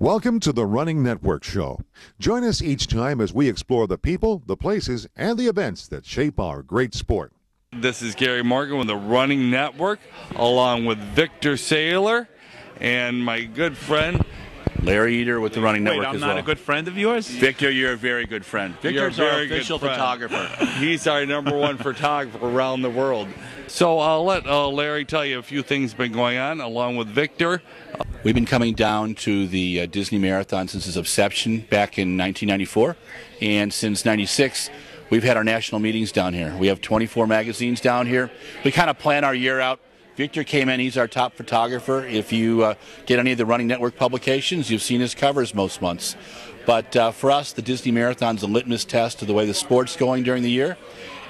Welcome to the Running Network Show. Join us each time as we explore the people, the places, and the events that shape our great sport. This is Gary Morgan with the Running Network, along with Victor Saylor and my good friend Larry Eater with the Running Network I'm as not well. a good friend of yours? Victor, you're a very good friend. Victor's our official photographer. He's our #1 photographer around the world. So I'll let Larry tell you a few things been going on along with Victor. We've been coming down to the Disney Marathon since its inception back in 1994, and since '96 we've had our national meetings down here. We have 24 magazines down here. We kind of plan our year out. Victor came in, he's our top photographer. If you get any of the Running Network publications, you've seen his covers most months. But for us, the Disney Marathon's a litmus test of the way the sport's going during the year.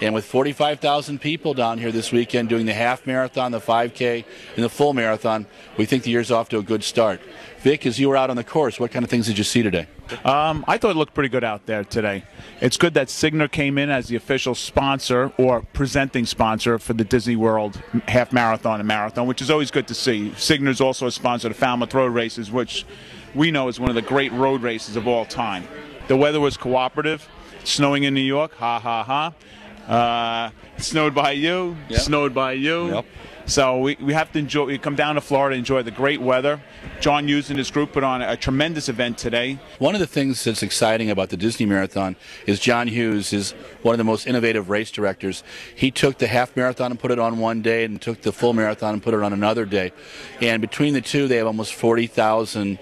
And with 45,000 people down here this weekend doing the half marathon, the 5K, and the full marathon, we think the year's off to a good start. Vic, as you were out on the course, what kind of things did you see today? I thought it looked pretty good out there today. It's good that Signer came in as the official sponsor or presenting sponsor for the Disney World half marathon and marathon, which is always good to see. Signer's also a sponsor of the Falmouth Road Races, which we know is one of the great road races of all time. The weather was cooperative. Snowing in New York, ha ha ha. Snowed by you, yep. Snowed by you. Yep. So we have to enjoy. We come down to Florida, enjoy the great weather. John Hughes and his group put on a tremendous event today. One of the things that's exciting about the Disney Marathon is John Hughes is one of the most innovative race directors. He took the half marathon and put it on one day, and took the full marathon and put it on another day. And between the two, they have almost 40,000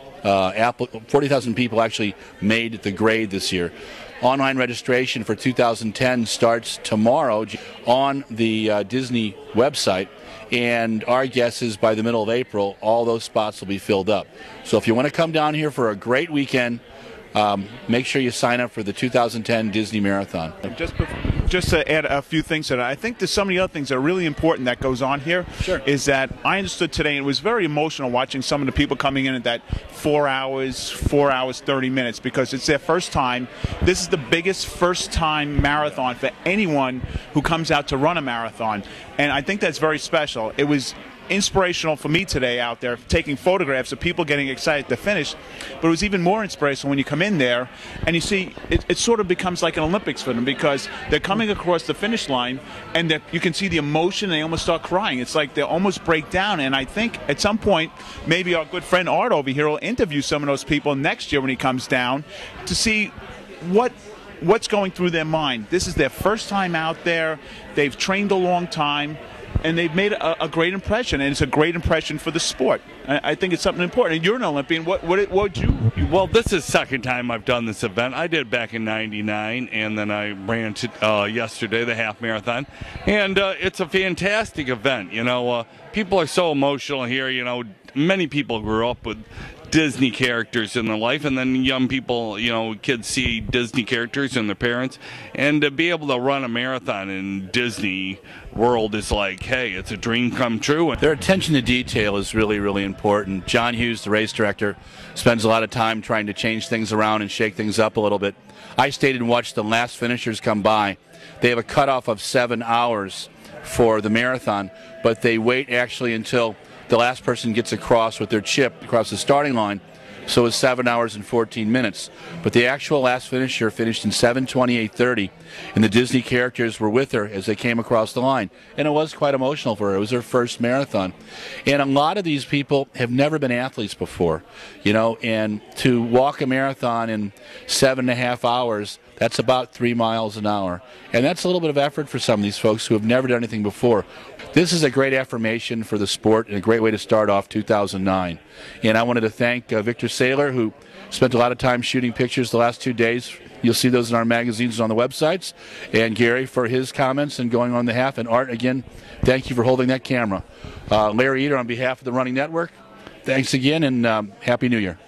people actually made the grade this year. Online registration for 2010 starts tomorrow on the Disney website, and our guess is by the middle of April, all those spots will be filled up. So if you want to come down here for a great weekend, make sure you sign up for the 2010 Disney Marathon. Just to add a few things to that, I think there's so many other things that are really important that goes on here. Sure. Is that I understood today, and it was very emotional watching some of the people coming in at that 4 hours, 30 minutes, because it's their first time. This is the biggest first-time marathon for anyone who comes out to run a marathon, and I think that's very special. It was inspirational for me today out there, taking photographs of people getting excited to finish, but it was even more inspirational when you come in there and you see it sort of becomes like an Olympics for them, because they're coming across the finish line and you can see the emotion, and they almost start crying. It's like they almost break down, and I think at some point maybe our good friend Art over here will interview some of those people next year when he comes down to see what's going through their mind. This is their first time out there. They've trained a long time, and they've made a great impression, and it's a great impression for the sport. I think it's something important. And you're an Olympian. What would you? Well, this is the second time I've done this event. I did back in '99, and then I ran yesterday the half marathon, and it's a fantastic event. You know, people are so emotional here. You know, many people grew up with Disney characters in their life, and then young people, you know, kids see Disney characters and their parents, and to be able to run a marathon in Disney World is like, hey, it's a dream come true. Their attention to detail is really, really important. John Hughes, the race director, spends a lot of time trying to change things around and shake things up a little bit. I stayed and watched the last finishers come by. They have a cutoff of 7 hours for the marathon, but they wait actually until the last person gets across with their chip across the starting line, so it's 7 hours and 14 minutes. But the actual last finisher finished in 7:28:30, and the Disney characters were with her as they came across the line. And it was quite emotional for her. It was her first marathon. And a lot of these people have never been athletes before, you know, and to walk a marathon in 7.5 hours, that's about 3 miles an hour. And that's a little bit of effort for some of these folks who have never done anything before. This is a great affirmation for the sport and a great way to start off 2009. And I wanted to thank Victor Saylor, who spent a lot of time shooting pictures the last 2 days. You'll see those in our magazines and on the websites. And Gary for his comments and going on the half. And Art, again, thank you for holding that camera. Larry Eater, on behalf of the Running Network, thanks again, and Happy New Year.